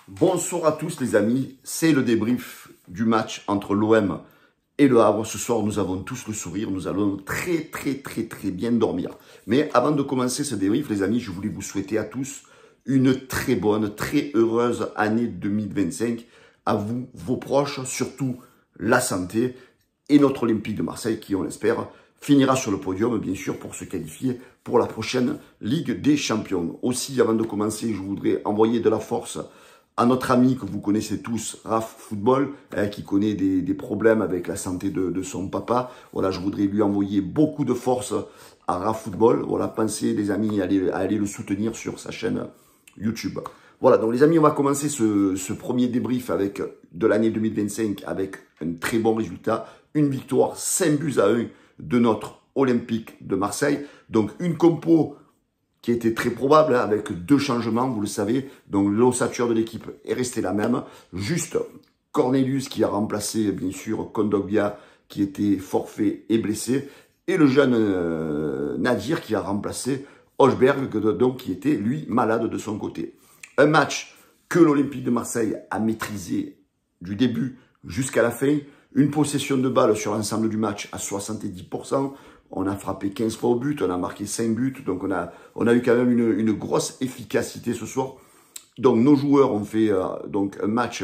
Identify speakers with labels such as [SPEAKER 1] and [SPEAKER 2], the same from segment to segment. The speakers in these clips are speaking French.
[SPEAKER 1] Bonsoir à tous les amis, c'est le débrief du match entre l'OM et le Havre. Ce soir, nous avons tous le sourire, nous allons très bien dormir. Mais avant de commencer ce débrief, les amis, je voulais vous souhaiter à tous une très bonne, très heureuse année 2025. À vous, vos proches, surtout la santé et notre Olympique de Marseille qui, on l'espère, finira sur le podium, bien sûr, pour se qualifier pour la prochaine Ligue des Champions. Aussi, avant de commencer, je voudrais envoyer de la force à notre ami que vous connaissez tous, Raph Football, qui connaît des problèmes avec la santé de son papa. Voilà, je voudrais lui envoyer beaucoup de force à Raph Football. Voilà, pensez les amis à aller le soutenir sur sa chaîne YouTube. Voilà, donc les amis, on va commencer ce premier débrief avec de l'année 2025 avec un très bon résultat. Une victoire 5-1 de notre Olympique de Marseille. Donc une compo qui était très probable, hein, avec deux changements, vous le savez. Donc l'ossature de l'équipe est restée la même. Juste Cornelius qui a remplacé, bien sûr, Kondogbia qui était forfait et blessé. Et le jeune Nadir qui a remplacé Hochberg, donc qui était, lui, malade de son côté. Un match que l'Olympique de Marseille a maîtrisé du début jusqu'à la fin. Une possession de balle sur l'ensemble du match à 70%. On a frappé 15 fois au but, on a marqué 5 buts. Donc on a eu quand même une grosse efficacité ce soir. Donc nos joueurs ont fait donc un match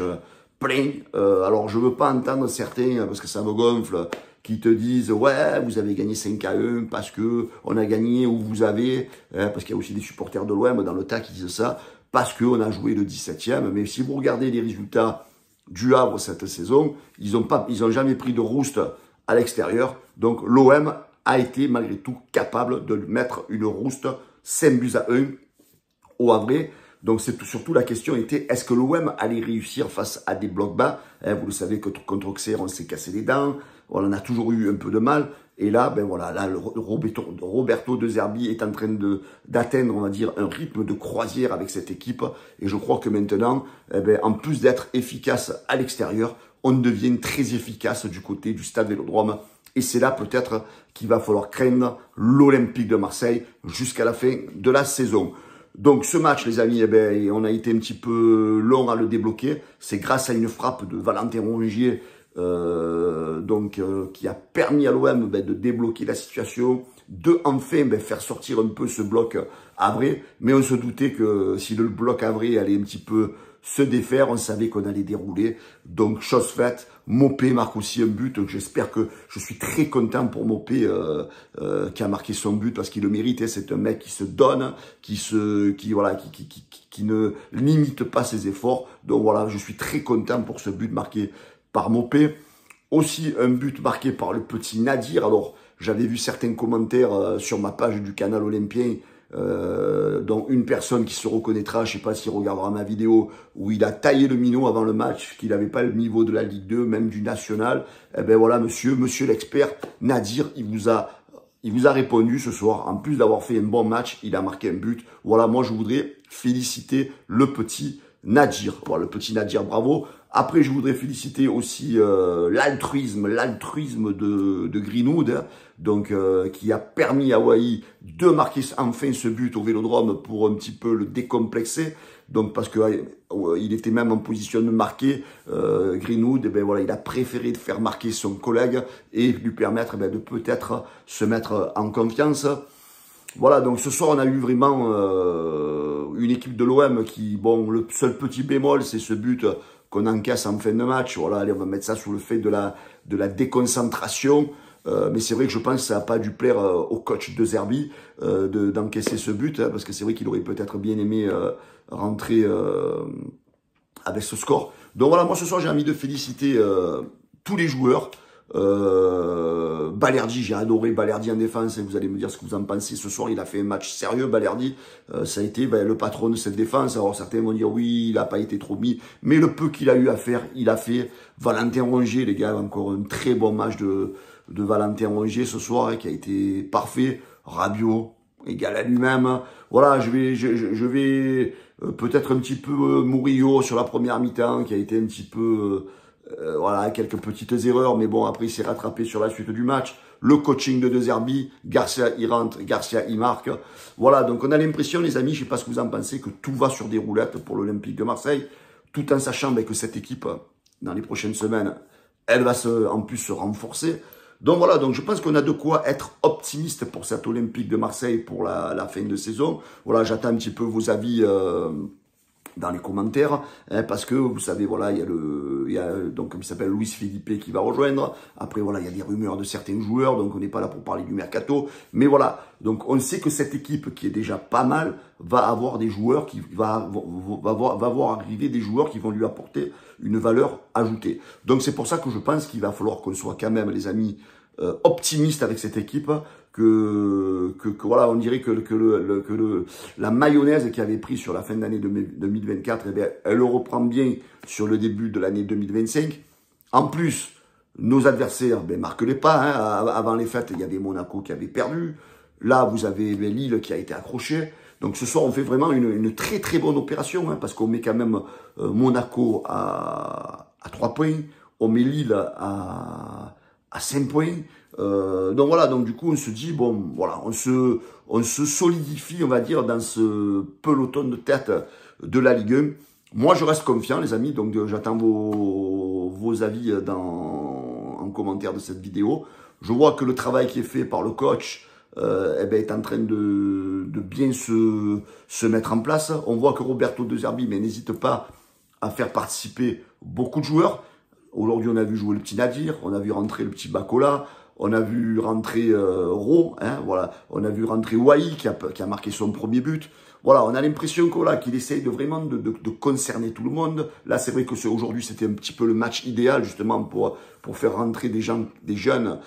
[SPEAKER 1] plein. Alors je ne veux pas entendre certains, parce que ça me gonfle, qui te disent « Ouais, vous avez gagné 5-1 parce que on a gagné ou vous avez... parce qu'il y a aussi des supporters de l'OM dans le tas qui disent ça, parce qu'on a joué le 17e. Mais si vous regardez les résultats du Havre cette saison, ils ont jamais pris de rouste à l'extérieur. Donc l'OM a été malgré tout capable de mettre une rouste 5-1 au Havre. Donc surtout la question était, est-ce que l'OM allait réussir face à des blocs bas? Vous le savez que contre Auxerre, on s'est cassé les dents. On a toujours eu un peu de mal. Et là, ben voilà, là, Roberto De Zerbi est en train d'atteindre, on va dire, un rythme de croisière avec cette équipe. Et je crois que maintenant, en plus d'être efficace à l'extérieur, on devient très efficace du côté du stade Vélodrome. Et c'est là peut-être qu'il va falloir craindre l'Olympique de Marseille jusqu'à la fin de la saison. Donc ce match, les amis, on a été un petit peu long à le débloquer. C'est grâce à une frappe de Valentin Rongier qui a permis à l'OM de débloquer la situation, de enfin faire sortir un peu ce bloc Havre. Mais on se doutait que si le bloc Havre allait un petit peu se défaire, on savait qu'on allait dérouler. Donc chose faite, Mopé marque aussi un but. Donc j'espère que je suis très content pour Mopé qui a marqué son but parce qu'il le mérite. C'est un mec qui se donne, qui ne limite pas ses efforts. Donc voilà, je suis très content pour ce but marqué par Mopé. Aussi un but marqué par le petit Nadir. Alors j'avais vu certains commentaires sur ma page du canal Olympien, dont une personne qui se reconnaîtra, je ne sais pas s'il regardera ma vidéo, où il a taillé le minot avant le match, qu'il n'avait pas le niveau de la Ligue 2, même du National. Eh ben voilà, monsieur l'expert Nadir, il vous a répondu ce soir. En plus d'avoir fait un bon match, il a marqué un but. Voilà, moi je voudrais féliciter le petit Nadir. Voilà, le petit Nadir, bravo. Après, je voudrais féliciter aussi l'altruisme de Greenwood, hein, donc qui a permis à Wai de marquer enfin ce but au Vélodrome pour un petit peu le décomplexer. Donc parce que il était même en position de marquer, Greenwood, voilà, il a préféré de faire marquer son collègue et lui permettre de peut-être se mettre en confiance. Voilà, donc ce soir, on a eu vraiment une équipe de l'OM qui, bon, le seul petit bémol, c'est ce but qu'on encaisse en fin de match. Voilà, allez, on va mettre ça sous le fait de la déconcentration. Mais c'est vrai que je pense que ça n'a pas dû plaire au coach De Zerbi d'encaisser ce but, hein, parce que c'est vrai qu'il aurait peut-être bien aimé rentrer avec ce score. Donc voilà, moi ce soir, j'ai envie de féliciter tous les joueurs. Balerdi, j'ai adoré Balerdi en défense, et vous allez me dire ce que vous en pensez. Ce soir, il a fait un match sérieux, Balerdi. Ça a été le patron de cette défense. Alors certains vont dire oui, il n'a pas été trop mis, mais le peu qu'il a eu à faire, il a fait. Valentin Rongier, les gars, encore un très bon match de Valentin Rongier ce soir, hein, qui a été parfait. Rabiot, égal à lui-même. Voilà, je vais peut-être un petit peu Murillo sur la première mi-temps, qui a été un petit peu... voilà, quelques petites erreurs, mais bon, après, il s'est rattrapé sur la suite du match. Le coaching de De Zerbi, Garcia, il rentre, Garcia, il marque. Voilà, donc on a l'impression, les amis, je ne sais pas ce que vous en pensez, que tout va sur des roulettes pour l'Olympique de Marseille. tout en sachant ben, que cette équipe, dans les prochaines semaines, elle va en plus se renforcer. Donc voilà, donc je pense qu'on a de quoi être optimiste pour cet Olympique de Marseille pour la fin de saison. Voilà, j'attends un petit peu vos avis dans les commentaires, hein, parce que vous savez, voilà, il y a donc comme il s'appelle Luis Felipe qui va rejoindre. Après voilà, il y a des rumeurs de certains joueurs, donc on n'est pas là pour parler du mercato, mais voilà, donc on sait que cette équipe qui est déjà pas mal va avoir des joueurs qui va voir arriver des joueurs qui vont lui apporter une valeur ajoutée. Donc c'est pour ça que je pense qu'il va falloir qu'on soit quand même, les amis, optimistes avec cette équipe. Que voilà, on dirait que la mayonnaise qui avait pris sur la fin d'année 2024, eh bien, elle le reprend bien sur le début de l'année 2025. En plus, nos adversaires ben, marquent les pas. Hein. Avant les fêtes, il y avait Monaco qui avait perdu. Là, vous avez ben, Lille qui a été accroché. Donc ce soir, on fait vraiment une très très bonne opération, hein, parce qu'on met quand même Monaco à 3 points. On met Lille à 5 points. Donc voilà, donc du coup on se dit, bon voilà, on se solidifie, on va dire, dans ce peloton de tête de la Ligue 1. Moi je reste confiant les amis, donc j'attends vos avis en commentaire de cette vidéo. Je vois que le travail qui est fait par le coach eh ben, est en train de bien se mettre en place. On voit que Roberto De Zerbi n'hésite pas à faire participer beaucoup de joueurs. Aujourd'hui, on a vu jouer le petit Nadir, on a vu rentrer le petit Bacola, on a vu rentrer Ro, hein, voilà, on a vu rentrer Wai qui a marqué son premier but. Voilà, on a l'impression qu'il essaye vraiment de concerner tout le monde. Là, c'est vrai que aujourd'hui, c'était un petit peu le match idéal justement pour faire rentrer des jeunes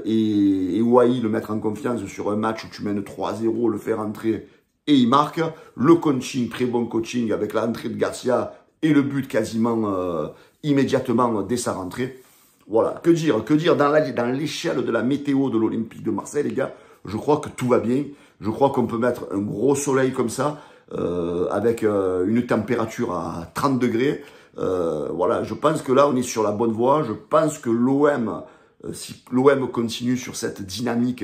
[SPEAKER 1] et Wai le mettre en confiance sur un match où tu mènes 3-0, le faire rentrer et il marque. Le coaching, très bon coaching avec l'entrée de Garcia et le but quasiment immédiatement dès sa rentrée. Voilà, que dire dans l'échelle de la météo de l'Olympique de Marseille, les gars, je crois que tout va bien. Je crois qu'on peut mettre un gros soleil comme ça, avec une température à 30 degrés. Voilà, je pense que là, on est sur la bonne voie. Je pense que l'OM, si l'OM continue sur cette dynamique,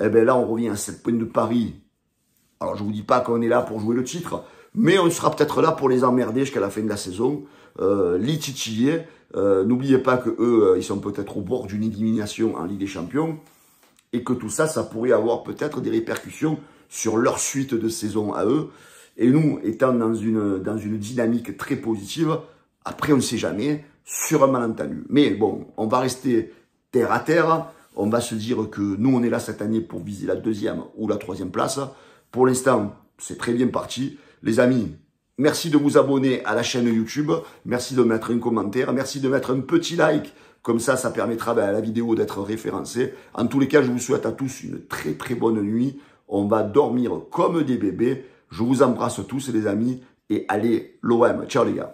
[SPEAKER 1] eh ben là, on revient à 7 points de Paris. Alors, je vous dis pas qu'on est là pour jouer le titre, mais on sera peut-être là pour les emmerder jusqu'à la fin de la saison, les titiller. N'oubliez pas que eux, ils sont peut-être au bord d'une élimination en Ligue des Champions et que tout ça, ça pourrait avoir peut-être des répercussions sur leur suite de saison à eux. Et nous, étant dans une dynamique très positive, après, on ne sait jamais, sur un malentendu. Mais bon, on va rester terre à terre. On va se dire que nous, on est là cette année pour viser la 2e ou la 3e place. Pour l'instant, c'est très bien parti. Les amis, merci de vous abonner à la chaîne YouTube. Merci de mettre un commentaire. Merci de mettre un petit like. Comme ça, ça permettra à la vidéo d'être référencée. En tous les cas, je vous souhaite à tous une très très bonne nuit. On va dormir comme des bébés. Je vous embrasse tous les amis. Et allez l'OM. Ciao les gars.